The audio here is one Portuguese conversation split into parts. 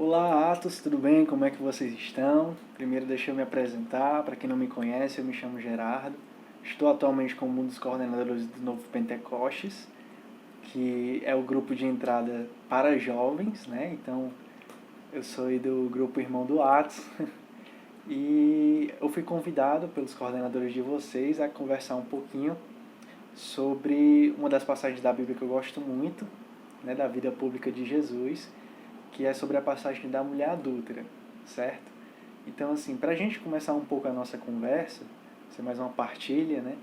Olá, Atos, tudo bem? Como é que vocês estão? Primeiro deixa eu me apresentar, para quem não me conhece, eu me chamo Gerardo. Estou atualmente como um dos coordenadores do Novo Pentecostes, que é o grupo de entrada para jovens, né? Então, eu sou aí do grupo Irmão do Atos. E eu fui convidado pelos coordenadores de vocês a conversar um pouquinho sobre uma das passagens da Bíblia que eu gosto muito, né, da vida pública de Jesus, que é sobre a passagem da mulher adúltera, certo? Então, assim, para a gente começar um pouco a nossa conversa, ser mais uma partilha, né,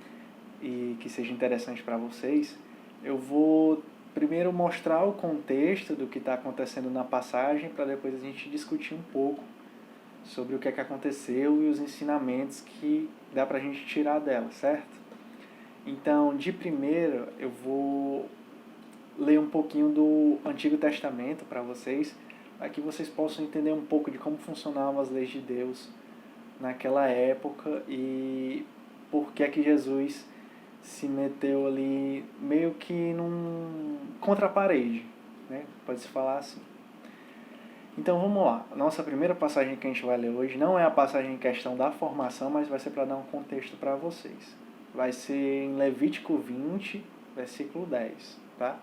e que seja interessante para vocês, eu vou primeiro mostrar o contexto do que está acontecendo na passagem, para depois a gente discutir um pouco sobre o que é que aconteceu e os ensinamentos que dá para a gente tirar dela, certo? Então, de primeiro, eu vou ler um pouquinho do Antigo Testamento para vocês, para que vocês possam entender um pouco de como funcionavam as leis de Deus naquela época e por que é que Jesus se meteu ali meio que contra a parede, né? Pode-se falar assim. Então vamos lá. A nossa primeira passagem que a gente vai ler hoje não é a passagem em questão da formação, mas vai ser para dar um contexto para vocês. Vai ser em Levítico 20, versículo 10, tá?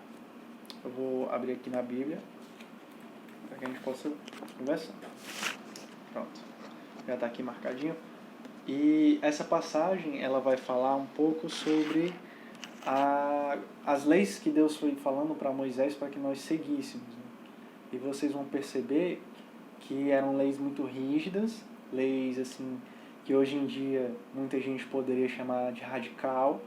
Eu vou abrir aqui na Bíblia para que a gente possa conversar. Pronto, já está aqui marcadinho. E essa passagem ela vai falar um pouco sobre as leis que Deus foi falando para Moisés para que nós seguíssemos. Né? E vocês vão perceber que eram leis muito rígidas, leis assim que hoje em dia muita gente poderia chamar de radical,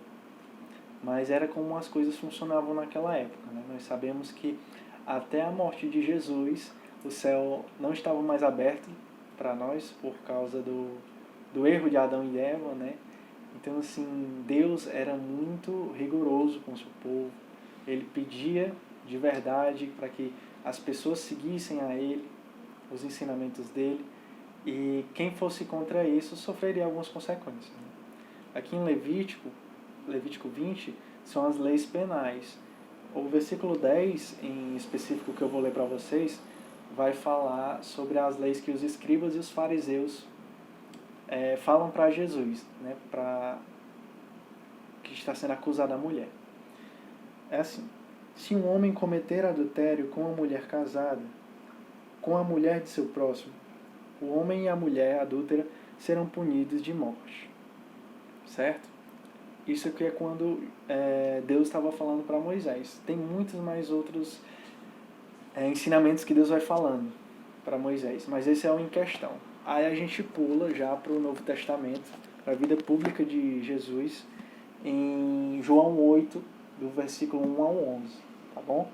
mas era como as coisas funcionavam naquela época. Né? Nós sabemos que até a morte de Jesus, o céu não estava mais aberto para nós por causa do erro de Adão e Eva, né? Então, assim, Deus era muito rigoroso com o seu povo. Ele pedia de verdade para que as pessoas seguissem a Ele, os ensinamentos dele, e quem fosse contra isso sofreria algumas consequências. Né? Aqui em Levítico 20, são as leis penais. O versículo 10, em específico, que eu vou ler para vocês, vai falar sobre as leis que os escribas e os fariseus falam para Jesus, né, para que está sendo acusada a mulher. É assim: se um homem cometer adultério com uma mulher casada, com a mulher de seu próximo, o homem e a mulher adúltera serão punidos de morte. Certo? Isso aqui é quando Deus estava falando para Moisés. Tem muitos mais outros ensinamentos que Deus vai falando para Moisés, mas esse é o em questão. Aí a gente pula já para o Novo Testamento, para a vida pública de Jesus, em João 8, do versículo 1 ao 11, tá bom?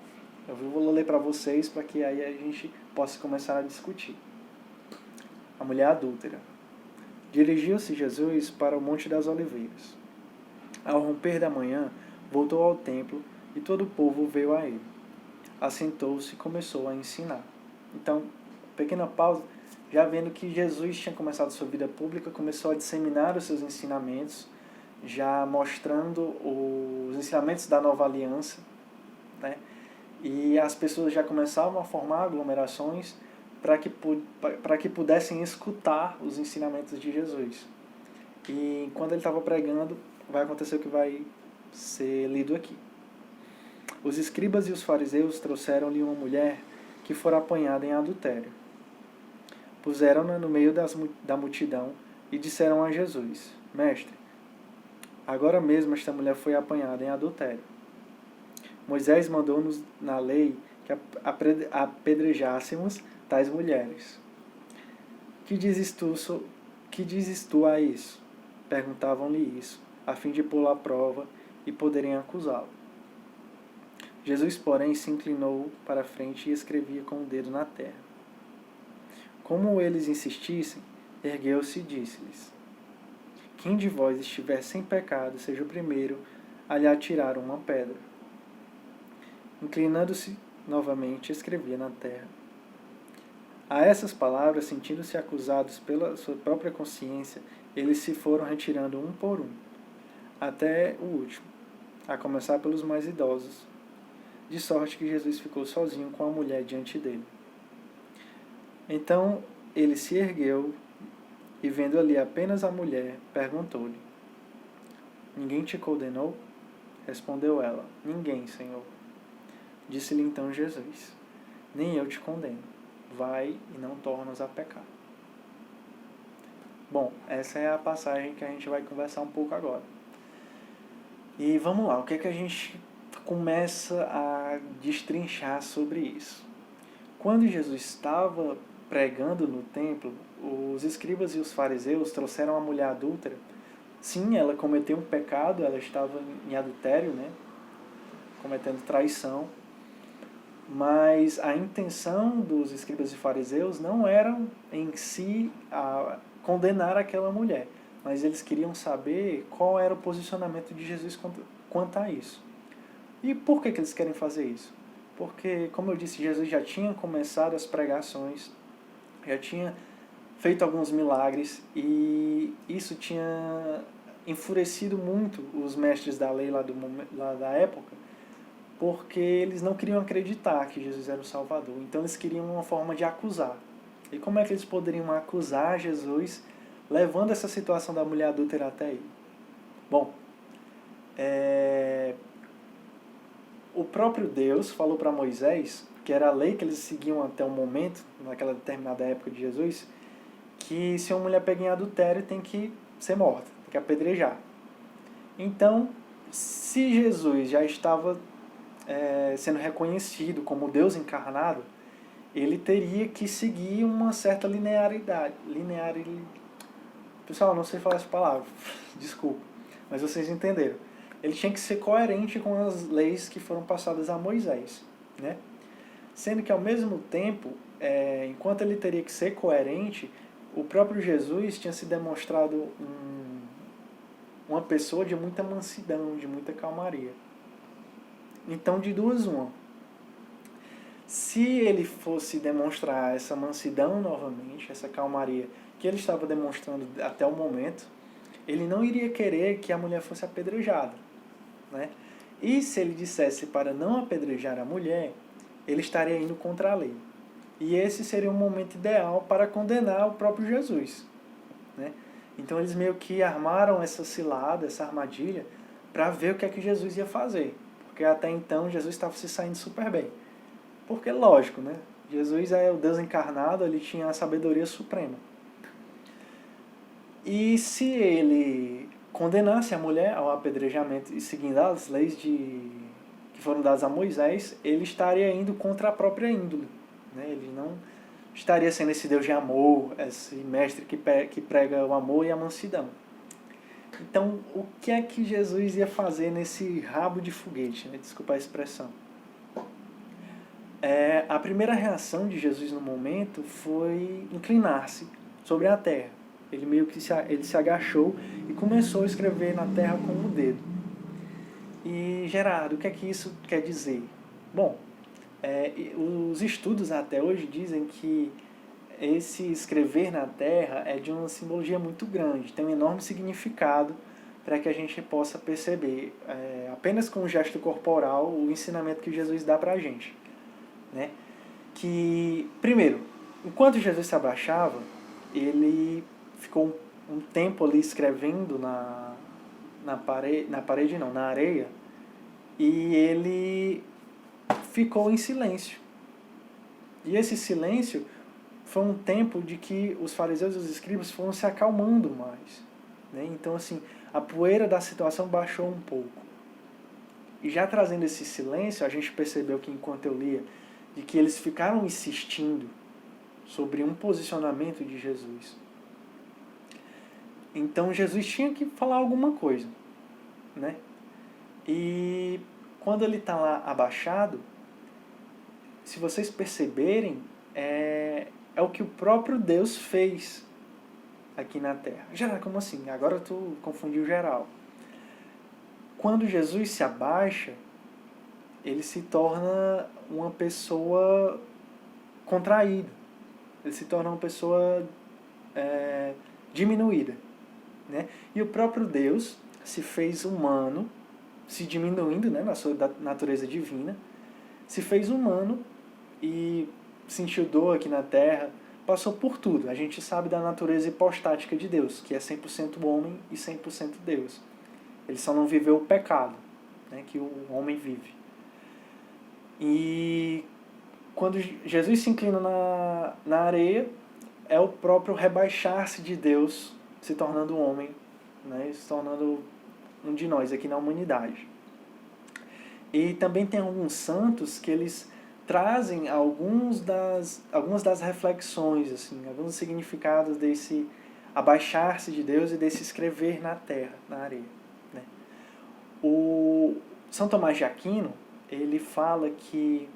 Eu vou ler para vocês, para que aí a gente possa começar a discutir. A mulher adúltera. Dirigiu-se Jesus para o Monte das Oliveiras. Ao romper da manhã, voltou ao templo e todo o povo veio a ele. Assentou-se e começou a ensinar. Então, pequena pausa, já vendo que Jesus tinha começado sua vida pública, começou a disseminar os seus ensinamentos, já mostrando os ensinamentos da nova aliança, né? E as pessoas já começavam a formar aglomerações para que pudessem escutar os ensinamentos de Jesus. E quando ele estava pregando, vai acontecer o que vai ser lido aqui. Os escribas e os fariseus trouxeram-lhe uma mulher que fora apanhada em adultério. Puseram-na no meio da multidão e disseram a Jesus: Mestre, agora mesmo esta mulher foi apanhada em adultério. Moisés mandou-nos na lei que apedrejássemos tais mulheres. Que dizes tu a isso? Perguntavam-lhe isso, a fim de pô-lo à prova e poderem acusá-lo. Jesus, porém, se inclinou para a frente e escrevia com o dedo na terra. Como eles insistissem, ergueu-se e disse-lhes: Quem de vós estiver sem pecado, seja o primeiro a lhe atirar uma pedra. Inclinando-se novamente, escrevia na terra. A essas palavras, sentindo-se acusados pela sua própria consciência, eles se foram retirando um por um, até o último, a começar pelos mais idosos, de sorte que Jesus ficou sozinho com a mulher diante dele. Então ele se ergueu e, vendo ali apenas a mulher, perguntou-lhe: Ninguém te condenou? Respondeu ela: Ninguém, Senhor. Disse-lhe então Jesus: Nem eu te condeno. Vai e não tornes a pecar. Bom, essa é a passagem que a gente vai conversar um pouco agora. E vamos lá, o que é que a gente começa a destrinchar sobre isso? Quando Jesus estava pregando no templo, os escribas e os fariseus trouxeram a mulher adúltera. Sim, ela cometeu um pecado, ela estava em adultério, né? Cometendo traição. Mas a intenção dos escribas e fariseus não era em si a condenar aquela mulher, mas eles queriam saber qual era o posicionamento de Jesus quanto a isso. E por que eles querem fazer isso? Porque, como eu disse, Jesus já tinha começado as pregações, já tinha feito alguns milagres, e isso tinha enfurecido muito os mestres da lei lá da época, porque eles não queriam acreditar que Jesus era o Salvador. Então eles queriam uma forma de acusar. E como é que eles poderiam acusar Jesus levando essa situação da mulher adúltera até ele? Bom, o próprio Deus falou para Moisés, que era a lei que eles seguiam até o momento, naquela determinada época de Jesus, que se uma mulher pega em adultério tem que ser morta, tem que apedrejar. Então, se Jesus já estava sendo reconhecido como Deus encarnado, ele teria que seguir uma certa linearidade. Pessoal, não sei falar essa palavra, desculpa, mas vocês entenderam. Ele tinha que ser coerente com as leis que foram passadas a Moisés, né? Sendo que, ao mesmo tempo, enquanto ele teria que ser coerente, o próprio Jesus tinha se demonstrado uma pessoa de muita mansidão, de muita calmaria. Então, de duas, uma. Se ele fosse demonstrar essa mansidão novamente, essa calmaria que ele estava demonstrando até o momento, ele não iria querer que a mulher fosse apedrejada, né? E se ele dissesse para não apedrejar a mulher, ele estaria indo contra a lei. E esse seria um momento ideal para condenar o próprio Jesus, né? Então eles meio que armaram essa cilada, essa armadilha, para ver o que é que Jesus ia fazer. Porque até então Jesus estava se saindo super bem. Porque, lógico, né? Jesus é o Deus encarnado, ele tinha a sabedoria suprema. E se ele condenasse a mulher ao apedrejamento e seguindo as leis que foram dadas a Moisés, ele estaria indo contra a própria índole, né? Ele não estaria sendo esse Deus de amor, esse mestre que prega o amor e a mansidão. Então, o que é que Jesus ia fazer nesse rabo de foguete, né? Desculpa a expressão. A primeira reação de Jesus no momento foi inclinar-se sobre a terra. Ele meio que se agachou e começou a escrever na terra com o dedo. E, Gerardo, o que é que isso quer dizer? Bom, os estudos até hoje dizem que esse escrever na terra é de uma simbologia muito grande, tem um enorme significado para que a gente possa perceber, apenas com o gesto corporal, o ensinamento que Jesus dá para a gente, né? Que, primeiro, enquanto Jesus se abaixava, ele ficou um tempo ali escrevendo na areia, e ele ficou em silêncio. E esse silêncio foi um tempo de que os fariseus e os escribas foram se acalmando mais, né? Então, assim, a poeira da situação baixou um pouco. E já trazendo esse silêncio, a gente percebeu que, enquanto eu lia, de que eles ficaram insistindo sobre um posicionamento de Jesus. Então Jesus tinha que falar alguma coisa, né? E quando ele está lá abaixado, se vocês perceberem, é o que o próprio Deus fez aqui na Terra. Geral, como assim? Agora tu confundiu geral. Quando Jesus se abaixa, ele se torna uma pessoa contraída. Ele se torna uma pessoa diminuída, né? E o próprio Deus se fez humano, se diminuindo, né, na sua natureza divina, se fez humano e sentiu dor aqui na terra, passou por tudo. A gente sabe da natureza hipostática de Deus, que é 100% homem e 100% Deus. Ele só não viveu o pecado, né, que o homem vive. E quando Jesus se inclina na areia, é o próprio rebaixar-se de Deus, se tornando um homem, né, se tornando um de nós aqui na humanidade. E também tem alguns santos que eles trazem algumas das reflexões, assim, alguns significados desse abaixar-se de Deus e desse escrever na terra, na areia, né? O São Tomás de Aquino, ele fala que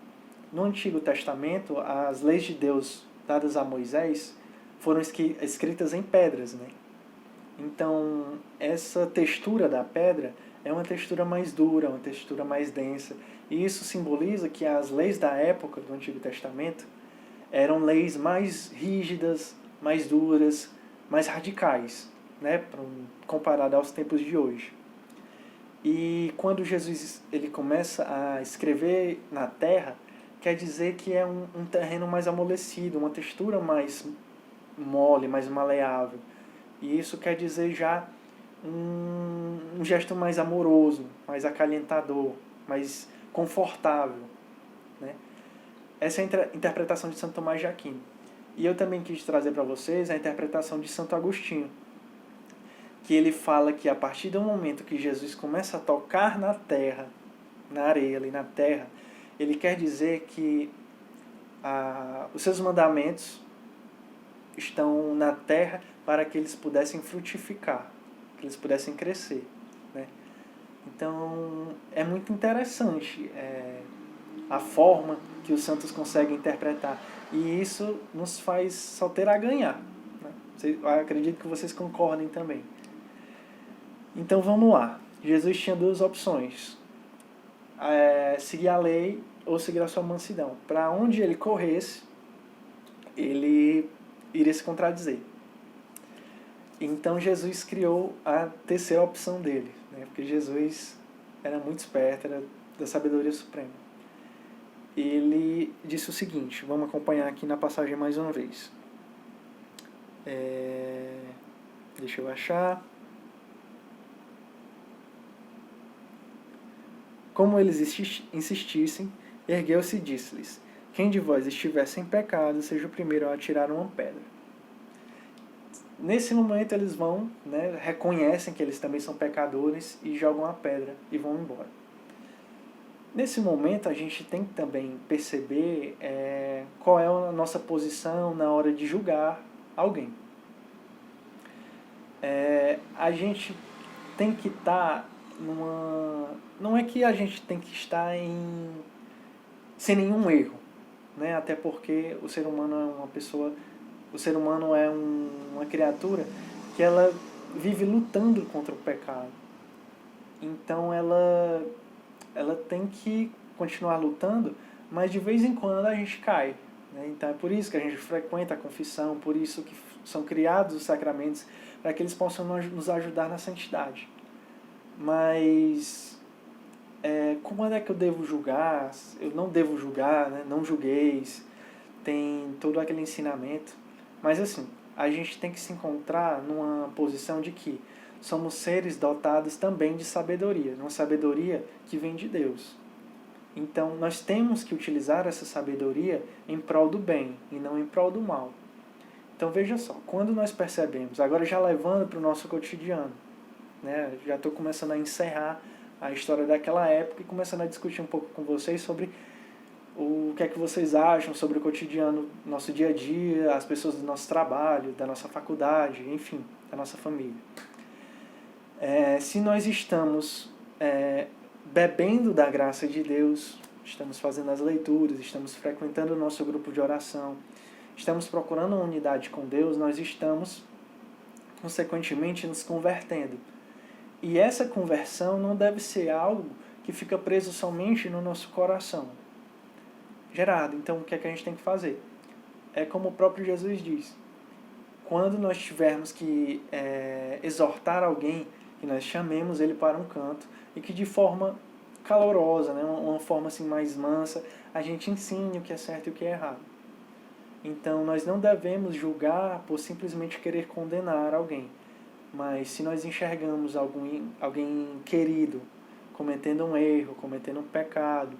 no Antigo Testamento as leis de Deus dadas a Moisés foram escritas em pedras, né? Então, essa textura da pedra é uma textura mais dura, uma textura mais densa. E isso simboliza que as leis da época do Antigo Testamento eram leis mais rígidas, mais duras, mais radicais, né, comparado aos tempos de hoje. E quando Jesus ele começa a escrever na terra, quer dizer que é um terreno mais amolecido, uma textura mais mole, mais maleável. E isso quer dizer já um gesto mais amoroso, mais acalentador, mais confortável, né? Essa é a interpretação de Santo Tomás de Aquino. E eu também quis trazer para vocês a interpretação de Santo Agostinho, que ele fala que a partir do momento que Jesus começa a tocar na terra, na areia, ali na terra, ele quer dizer que os seus mandamentos estão na terra para que eles pudessem frutificar, que eles pudessem crescer, né? Então, é muito interessante a forma que os santos conseguem interpretar. E isso nos faz só ter a ganhar, né? Eu acredito que vocês concordem também. Então, vamos lá. Jesus tinha duas opções. Seguir a lei ou seguir a sua mansidão. Para onde ele corresse, ele iria se contradizer. Então Jesus criou a terceira opção dele, né? Porque Jesus era muito esperto, era da sabedoria suprema. Ele disse o seguinte, vamos acompanhar aqui na passagem mais uma vez. Deixa eu achar. Como eles insistissem, ergueu-se e disse-lhes: quem de vós estiver sem pecado, seja o primeiro a atirar uma pedra. Nesse momento eles vão, né, reconhecem que eles também são pecadores e jogam a pedra e vão embora. Nesse momento a gente tem que também perceber qual é a nossa posição na hora de julgar alguém. A gente tem que estar não é que a gente tem que estar sem nenhum erro, né? Até porque o ser humano é uma pessoa, o ser humano é uma criatura que ela vive lutando contra o pecado. Então ela tem que continuar lutando, mas de vez em quando a gente cai, né? Então é por isso que a gente frequenta a confissão, por isso que são criados os sacramentos, para que eles possam nos ajudar na santidade. Mas como é que eu devo julgar? Eu não devo julgar, né? Não julgueis. Tem todo aquele ensinamento. Mas assim, a gente tem que se encontrar numa posição de que somos seres dotados também de sabedoria. Uma sabedoria que vem de Deus. Então nós temos que utilizar essa sabedoria em prol do bem e não em prol do mal. Então veja só, quando nós percebemos, agora já levando para o nosso cotidiano, né? Já estou começando a encerrar a história daquela época e começando a discutir um pouco com vocês sobre o que é que vocês acham sobre o cotidiano, nosso dia a dia, as pessoas do nosso trabalho, da nossa faculdade, enfim, da nossa família. Se nós estamos bebendo da graça de Deus, estamos fazendo as leituras, estamos frequentando o nosso grupo de oração, estamos procurando uma unidade com Deus, nós estamos, consequentemente, nos convertendo. E essa conversão não deve ser algo que fica preso somente no nosso coração. Gerardo, então o que é que a gente tem que fazer? É como o próprio Jesus diz. Quando nós tivermos que exortar alguém, que nós chamemos ele para um canto e que de forma calorosa, né, uma forma assim mais mansa, a gente ensine o que é certo e o que é errado. Então, nós não devemos julgar por simplesmente querer condenar alguém. Mas se nós enxergamos alguém querido cometendo um erro, cometendo um pecado,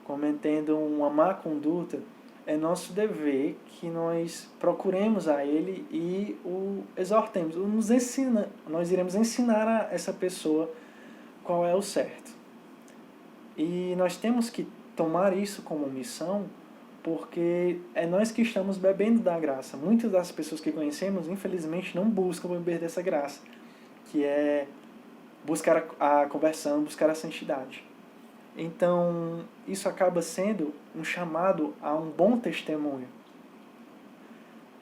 cometendo uma má conduta, é nosso dever que nós procuremos a ele e o exortemos. Nós iremos ensinar a essa pessoa qual é o certo. E nós temos que tomar isso como missão, porque é nós que estamos bebendo da graça. Muitas das pessoas que conhecemos, infelizmente, não buscam beber dessa graça, que é buscar a conversão, buscar a santidade. Então, isso acaba sendo um chamado a um bom testemunho.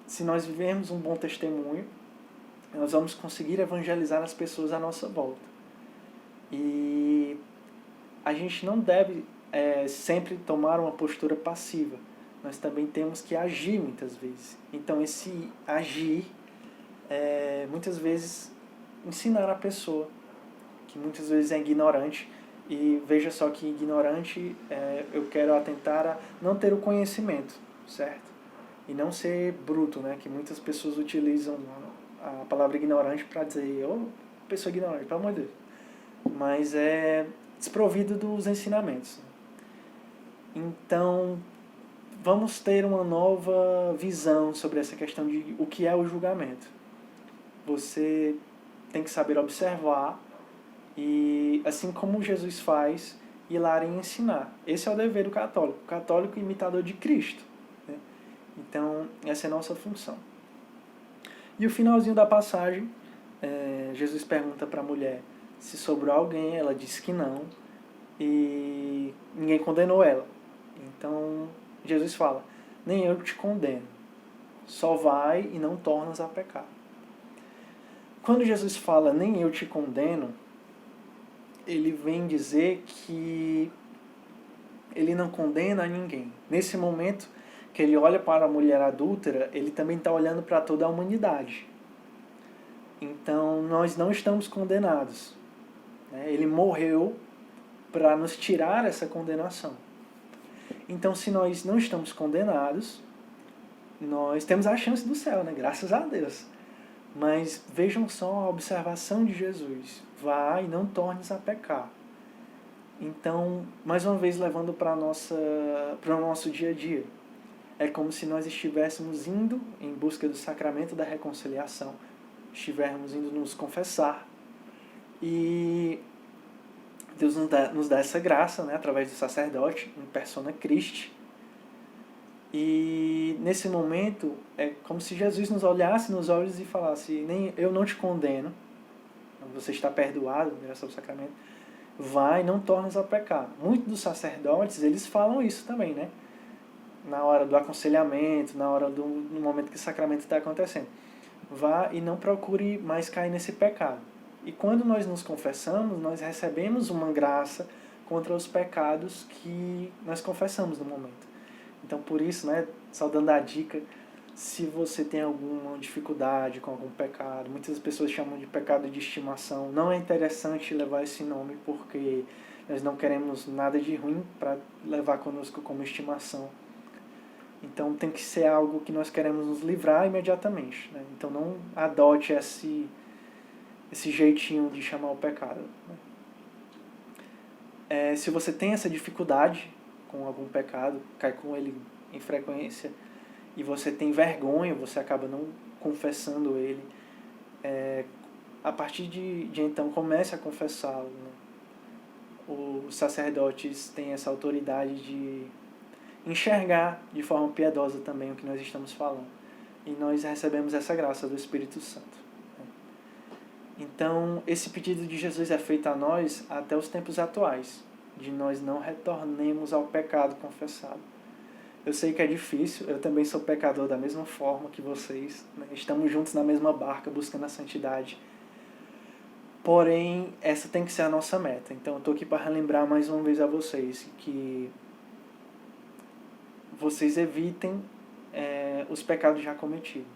Se nós vivermos um bom testemunho, nós vamos conseguir evangelizar as pessoas à nossa volta. E a gente não deve sempre tomar uma postura passiva. Nós também temos que agir muitas vezes. Então, esse agir muitas vezes ensinar a pessoa, que muitas vezes é ignorante, e veja só que ignorante, eu quero atentar a não ter o conhecimento, certo? E não ser bruto, né? Que muitas pessoas utilizam a palavra ignorante para dizer, pessoa ignorante, pelo amor de Deus. Mas é desprovido dos ensinamentos. Então, vamos ter uma nova visão sobre essa questão de o que é o julgamento. Você tem que saber observar e, assim como Jesus faz, ir lá e ensinar. Esse é o dever do católico. O católico imitador de Cristo. Né? Então, essa é a nossa função. E o finalzinho da passagem, Jesus pergunta para a mulher se sobrou alguém, ela disse que não, e ninguém condenou ela. Então, Jesus fala, nem eu te condeno, só vai e não tornas a pecar. Quando Jesus fala, nem eu te condeno, ele vem dizer que ele não condena a ninguém. Nesse momento que ele olha para a mulher adúltera, ele também está olhando para toda a humanidade. Então, nós não estamos condenados. Ele morreu para nos tirar essa condenação. Então, se nós não estamos condenados, nós temos a chance do céu, né? Graças a Deus. Mas vejam só a observação de Jesus. Vai e não tornes a pecar. Então, mais uma vez, levando para o nosso dia a dia. É como se nós estivéssemos indo em busca do sacramento da reconciliação. Estivéssemos indo nos confessar. E Deus nos dá essa graça, né, através do sacerdote, em persona Christi. E nesse momento é como se Jesus nos olhasse nos olhos e falasse, nem eu não te condeno, você está perdoado, graças ao sacramento, vai, não tornes a pecar. Muitos dos sacerdotes, eles falam isso também, né? Na hora do aconselhamento, no momento que o sacramento está acontecendo. Vá e não procure mais cair nesse pecado. E quando nós nos confessamos, nós recebemos uma graça contra os pecados que nós confessamos no momento. Então, por isso, né, só dando a dica, se você tem alguma dificuldade com algum pecado, muitas pessoas chamam de pecado de estimação, não é interessante levar esse nome porque nós não queremos nada de ruim para levar conosco como estimação. Então, tem que ser algo que nós queremos nos livrar imediatamente. Né? Então, não adote esse jeitinho de chamar o pecado. Né? Se você tem essa dificuldade com algum pecado, cai com ele em frequência, e você tem vergonha, você acaba não confessando ele, a partir de então comece a confessá-lo. Né? Os sacerdotes têm essa autoridade de enxergar de forma piedosa também o que nós estamos falando. E nós recebemos essa graça do Espírito Santo. Né? Então, esse pedido de Jesus é feito a nós até os tempos atuais, de nós não retornemos ao pecado confessado. Eu sei que é difícil, eu também sou pecador da mesma forma que vocês, né? Estamos juntos na mesma barca buscando a santidade. Porém, essa tem que ser a nossa meta. Então eu estou aqui para relembrar mais uma vez a vocês que vocês evitem os pecados já cometidos.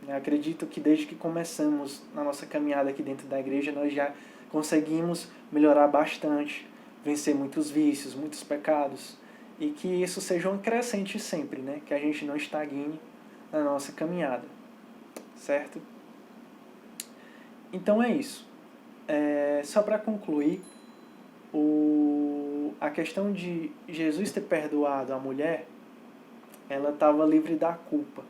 Eu acredito que desde que começamos na nossa caminhada aqui dentro da igreja, nós já conseguimos melhorar bastante, vencer muitos vícios, muitos pecados, e que isso seja um crescente sempre, né? Que a gente não estagne, na nossa caminhada, certo? Então é isso. Só para concluir, a questão de Jesus ter perdoado a mulher, ela estava livre da culpa.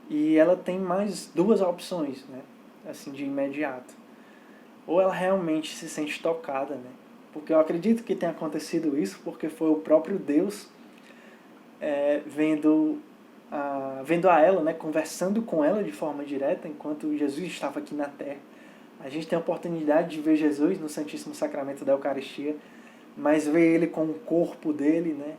E ela tem mais duas opções, né? Assim, de imediato. Ou ela realmente se sente tocada, né? Porque eu acredito que tenha acontecido isso, porque foi o próprio Deus vendo a ela, né? Conversando com ela de forma direta, enquanto Jesus estava aqui na Terra. A gente tem a oportunidade de ver Jesus no Santíssimo Sacramento da Eucaristia, mas ver ele com o corpo dele, né?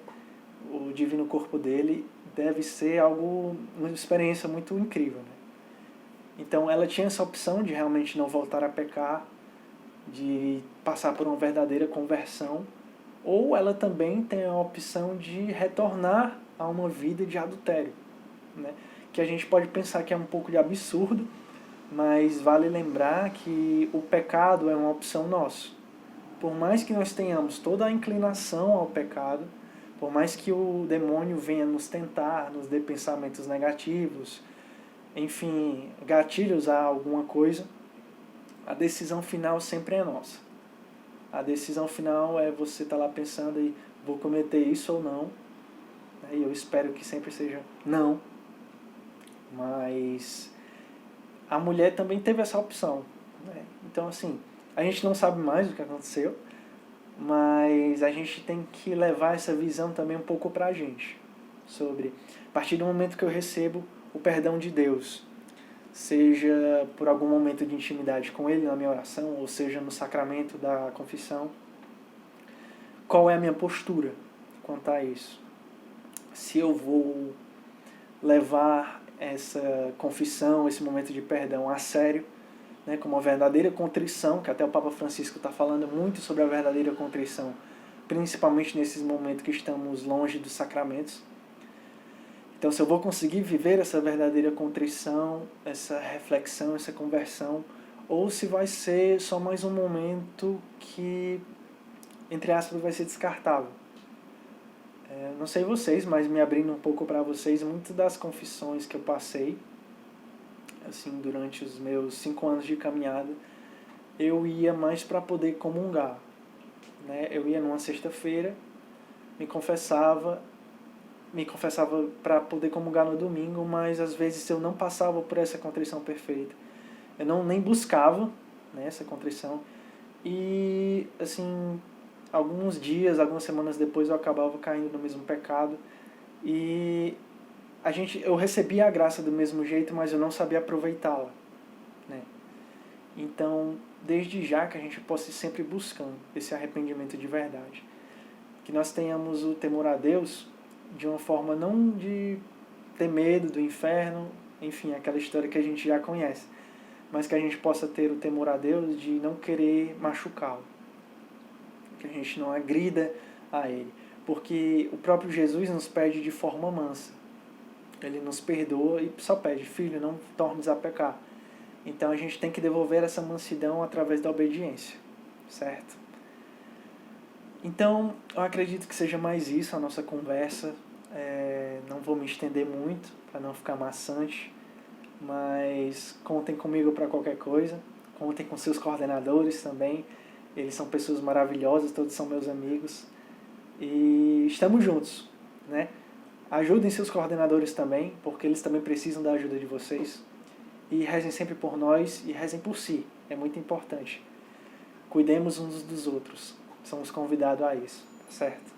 O divino corpo dele, deve ser uma experiência muito incrível, né? Então ela tinha essa opção de realmente não voltar a pecar, de passar por uma verdadeira conversão, ou ela também tem a opção de retornar a uma vida de adultério, né? Que a gente pode pensar que é um pouco de absurdo, mas vale lembrar que o pecado é uma opção nossa. Por mais que nós tenhamos toda a inclinação ao pecado, por mais que o demônio venha nos tentar, nos dê pensamentos negativos, enfim, gatilhos a alguma coisa, a decisão final sempre é nossa. A decisão final é você estar lá pensando e vou cometer isso ou não. E eu espero que sempre seja não. Mas a mulher também teve essa opção, né? Então, assim, a gente não sabe mais o que aconteceu, mas a gente tem que levar essa visão também um pouco pra gente, sobre, a partir do momento que eu recebo o perdão de Deus, seja por algum momento de intimidade com Ele na minha oração, ou seja no sacramento da confissão, qual é a minha postura quanto a isso? Se eu vou levar essa confissão, esse momento de perdão a sério, né, como uma verdadeira contrição, que até o Papa Francisco está falando muito sobre a verdadeira contrição, principalmente nesses momentos que estamos longe dos sacramentos. Então, se eu vou conseguir viver essa verdadeira contrição, essa reflexão, essa conversão, ou se vai ser só mais um momento que, entre aspas, vai ser descartável. Não sei vocês, mas me abrindo um pouco para vocês, muitas das confissões que eu passei, assim, durante os meus 5 anos de caminhada, eu ia mais para poder comungar, né? Eu ia numa sexta-feira, me confessava para poder comungar no domingo, mas às vezes eu não passava por essa contrição perfeita. Eu nem buscava, né, essa contrição. E, assim, alguns dias, algumas semanas depois eu acabava caindo no mesmo pecado. E eu recebia a graça do mesmo jeito, mas eu não sabia aproveitá-la, né? Então, desde já que a gente possa ir sempre buscando esse arrependimento de verdade. Que nós tenhamos o temor a Deus de uma forma não de ter medo do inferno, enfim, aquela história que a gente já conhece, mas que a gente possa ter o temor a Deus de não querer machucá-lo, que a gente não agrida a Ele, porque o próprio Jesus nos pede de forma mansa. Ele nos perdoa e só pede, filho, não tornes a pecar. Então a gente tem que devolver essa mansidão através da obediência, certo? Então, eu acredito que seja mais isso a nossa conversa. Não vou me estender muito, para não ficar maçante, mas contem comigo para qualquer coisa. Contem com seus coordenadores também. Eles são pessoas maravilhosas, todos são meus amigos. E estamos juntos, né? Ajudem seus coordenadores também, porque eles também precisam da ajuda de vocês. E rezem sempre por nós e rezem por si. É muito importante. Cuidemos uns dos outros. Somos convidados a isso, certo?